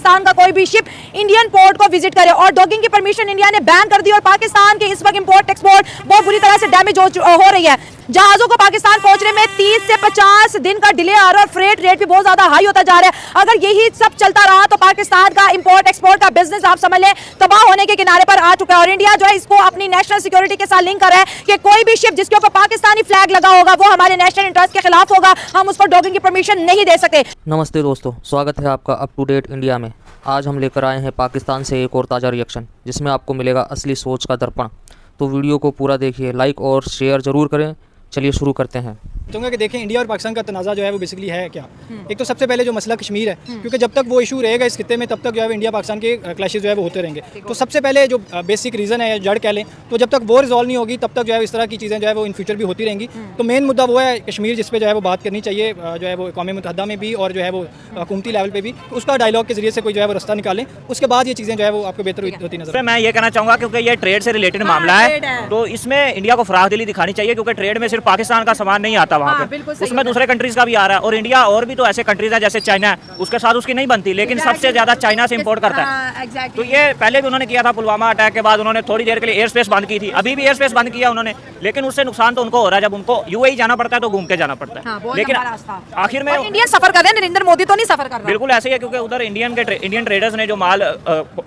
पाकिस्तान का कोई भी शिप इंडियन पोर्ट को विजिट करे। और डॉकिंग की परमिशन इंडिया ने बैन कर दी और पाकिस्तान के इस वक्त इंपोर्ट एक्सपोर्ट बहुत बुरी तरह से डैमेज हो रही है। जहाजों को पाकिस्तान पहुंचने में 30 से 50 दिन का डिले आ रहा है और फ्रेट रेट भी बहुत ज्यादा हाई होता जा रहा है। अगर यही सब चलता रहा तो पाकिस्तान का इंपोर्ट एक्सपोर्ट का बिजनेस आप समझ लें तबाह होने के किनारे पर आ चुका है। और इंडिया जो है इसको अपनी नेशनल सिक्योरिटी के साथ लिंक कर रहा है कि कोई भी शिप जिसके ऊपर पाकिस्तानी फ्लैग लगा होगा वो हमारे नेशनल इंटरेस्ट के खिलाफ होगा, हम उस पर डॉकिंग की परमिशन नहीं दे सकते। नमस्ते दोस्तों, स्वागत है आपका अप टू डेट इंडिया में। आज हम लेकर आए हैं पाकिस्तान से एक और ताज़ा रिएक्शन जिसमें आपको मिलेगा असली सोच का दर्पण। तो वीडियो को पूरा देखिए, लाइक और शेयर ज़रूर करें। चलिए शुरू करते हैं। चाहूँगा कि देखें इंडिया और पाकिस्तान का तनाज़ा जो है वो बेसिकली है क्या। एक तो सबसे पहले जो मसला कश्मीर है, क्योंकि जब तक वो इशू रहेगा इस खित्ते में तब तक जो है इंडिया पाकिस्तान के क्लैशेस जो है वो होते रहेंगे। तो सबसे पहले जो बेसिक रीज़न है, जड़ कह लें, तो जब तक वो रिजॉल्व नहीं होगी तब तक जो है इस तरह की चीज़ें जो है वो इन फ्यूचर भी होती रहेंगी। तो मेन मुद्दा वो है कश्मीर, जिस पर जो है वो बात करनी चाहिए, जो है वो क़ौम मुत्तहिदा में भी और जो है वो हुकूमती लेवल पर भी उसका डायलॉग के जरिए से कोई जो है वो रास्ता निकालें। उसके बाद ये चीज़ें जो है वो आपको बेहतर होती नजर। मैं ये कहना चाहूँगा क्योंकि ये ट्रेड से रिलेटेड मामला है, तो इसमें इंडिया को फराखदिली दिखानी चाहिए क्योंकि ट्रेड में सिर्फ पाकिस्तान का सामान नहीं आता वहाँ पे, उसमें दूसरे कंट्रीज का भी आ रहा है। और इंडिया और भी तो ऐसे कंट्रीज है जैसे चाइना है, उसके साथ उसकी नहीं बनती, लेकिन सबसे ज्यादा चाइना से इंपोर्ट करता है। तो ये पहले भी उन्होंने किया था, पुलवामा अटैक के बाद उन्होंने थोड़ी देर के लिए एयर स्पेस बंद की थी, अभी भी एयर स्पेस बंद किया उन्होंने, लेकिन उससे नुकसान तो उनको हो रहा है। जब उनको यूएई जाना पड़ता है तो घूम के जाना पड़ता है, लेकिन आखिर में इंडिया सफर कर रहे हैं, नरेंद्र मोदी तो नहीं सफर कर रहा। बिल्कुल ऐसे ही है, क्योंकि उधर इंडियन ट्रेडर्स ने जो माल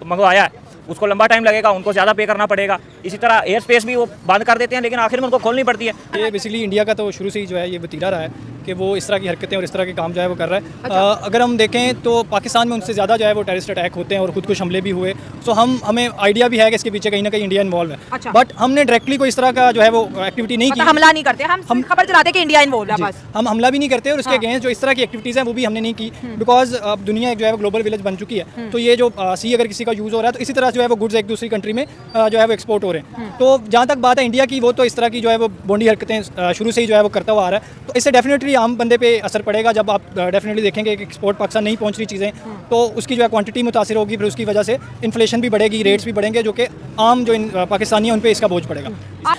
मंगवाया है उसको लंबा टाइम लगेगा, उनको ज़्यादा पे करना पड़ेगा। इसी तरह एयर स्पेस भी वो बंद कर देते हैं, लेकिन आखिर में उनको खोलनी पड़ती है। ये बेसिकली इंडिया का तो शुरू से ही जो है ये वतीरा रहा है कि वो इस तरह की हरकतें और इस तरह के काम जो है वो कर रहा है। अच्छा। अगर हम देखें तो पाकिस्तान में उनसे ज़्यादा जो है वो टेररिस्ट अटैक होते हैं और खुद कुछ हमले भी हुए। तो हमें आइडिया भी है कि इसके पीछे कहीं ना कहीं इंडिया इन्वॉल्व है। अच्छा। बट हमने डायरेक्टली कोई इस तरह का जो है वो एक्टिविटी नहीं की, हमला नहीं करते, हम खबर चलाते कि इंडिया इन्वॉल्व है बस। हम हमला भी नहीं करते और उसके अगेंस्ट जो इस तरह की एक्टिविटीज़ हैं वो भी हमने नहीं की, बिकॉज अब दुनिया जो है वो ग्लोबल विलेज बन चुकी है। तो ये जो सी अगर किसी का यूज़ हो रहा है तो इसी तरह जो है वो गुड्स एक दूसरी कंट्री में जो है वो एक्सपोर्ट हो रहे हैं। तो जहाँ तक बात है इंडिया की, वो तो इस तरह की जो है वो बोंडी हरकतें शुरू से ही जो है वो करता हुआ आ रहा है। तो इससे डेफिनेटली आम बंदे पे असर पड़ेगा। जब आप डेफिनेटली देखेंगे कि एक्सपोर्ट पाकिस्तान नहीं पहुंच रही चीज़ें, तो उसकी जो है क्वांटिटी मुतासिर होगी, फिर उसकी वजह से इन्फ्लेशन भी बढ़ेगी, रेट्स भी बढ़ेंगे, जो कि आम जो पाकिस्तानी है उन पे इसका बोझ पड़ेगा।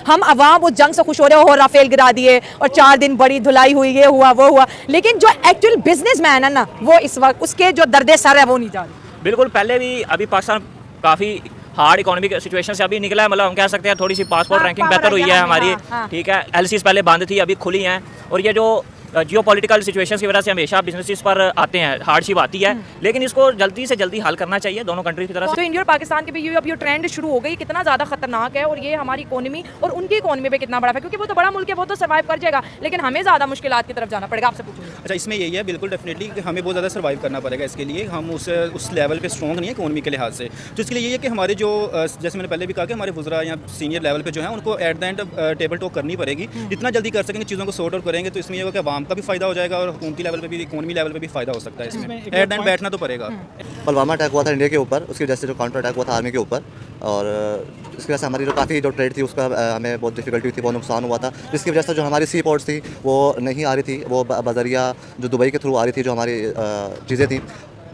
हम अवाम उस जंग से खुश हो रहे हो, राफेल गिरा दिए और 4 दिन बड़ी धुलाई हुई, ये हुआ वो हुआ, लेकिन जो एक्चुअल बिजनेसमैन है ना, वो इस वक्त उसके जो दर्द सर है वो नहीं जा रहे। बिल्कुल, पहले भी अभी पाकिस्तान काफ़ी हार्ड इकोनॉमिक सिचुएशन से अभी निकला है, मतलब हम कह सकते हैं थोड़ी सी पासपोर्ट रैंकिंग बेहतर हुई है हमारी। ठीक है, एलसीज पहले बंद थी, अभी खुली हैं। और ये जो जियो पॉलिटिकल सिचुएशन की वजह से हमेशा बिजनेसेस पर आते हैं, हार्डशिप आती है, लेकिन इसको जल्दी से जल्दी हल करना चाहिए दोनों कंट्री की तरफ से। तो इंडिया और पाकिस्तान के भी अब ये ट्रेंड शुरू हो गई, कितना ज़्यादा खतरनाक है और ये हमारी इकोनॉमी और उनकी इकोनॉमी पे कितना बड़ा है, क्योंकि वो तो बड़ा मुल्क है, वो तो सर्वाइव कर जाएगा, लेकिन हमें ज़्यादा मुश्किलात की तरफ जाना पड़ेगा। आपसे पूछूंगी। अच्छा, इसमें यही है बिल्कुल डेफिनेटली कि हमें बहुत ज़्यादा सर्वाइव करना पड़ेगा। इसके लिए हम उस लेवल पे स्ट्रॉन्ग नहीं है इकोनॉमी के लिहाज से। तो इसके लिए ये है कि हमारे जो जैसे मैंने पहले भी कहा कि हमारे वज़रा या सीनियर लेवल पे जो है उनको at the end table talk करनी पड़ेगी। जितना जल्दी कर सकेंगे चीज़ों को सॉर्ट आउट करेंगे तो इसमें ये होगा कि आवाम का भी फ़ायदा हो जाएगा और हुकूमती लेवल पे भी, इकोनॉमी लेवल पे भी फ़ायदा हो सकता है। इसमें एट द एंड बैठना तो पड़ेगा। पुलवामा अटैक हुआ था इंडिया के ऊपर, उसकी वजह से जो काउंटर अटैक हुआ था आर्मी के ऊपर, और इसकी वजह से हमारी जो काफ़ी जो ट्रेड थी उसका हमें बहुत डिफिकल्टी थी, बहुत नुकसान हुआ था, जिसकी वजह से जो हमारी सी पोर्ट्स थी वो नहीं आ रही थी, वो बजरिया जो दुबई के थ्रू आ रही थी जो हमारी चीज़ें थी।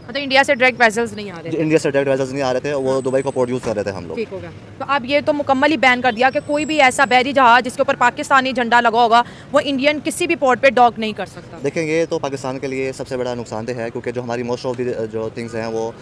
मतलब इंडिया से डायरेक्ट वेसल्स नहीं आ रहे थे, इंडिया से डायरेक्ट वेसल्स नहीं आ रहे थे, वो दुबई को पोर्ट यूज़ कर रहे थे हम लोग। ठीक हो गया। तो अब ये तो मुकम्मल ही बैन कर दिया कि कोई भी ऐसा बहरी जहाज जिसके ऊपर पाकिस्तानी झंडा लगा होगा वो इंडियन किसी भी पोर्ट पे डॉक नहीं कर सकता। देखें, ये तो पाकिस्तान के लिए सबसे बड़ा नुकसानदेह है, क्योंकि जो हमारी मोस्ट ऑफ दी जो थिंग्स हैं वो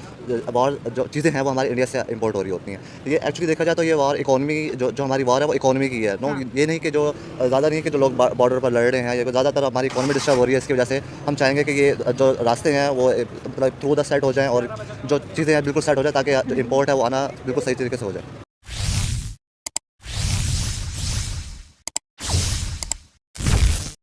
वॉर जो चीज़ें हैं वो हमारे इंडिया से इंपोर्ट हो रही होती हैं। ये एक्चुअली देखा जाए तो ये वॉर इकोनॉमी जो हमारी वॉर है वो इकोनॉमी की है। नो, ये नहीं कि जो ज़्यादा नहीं कि जो लोग बॉर्डर पर लड़ रहे हैं, ये ज़्यादातर हमारी इकोनॉमी डिस्टर्ब हो रही है। इसकी वजह से हम चाहेंगे कि ये जो रास्ते हैं वो मतलब थ्रू द सेट हो जाएँ और जो चीज़ें हैं बिल्कुल सेट हो जाए, ताकि जो इंपोर्ट है वो आना बिल्कुल सही तरीके से हो जाए।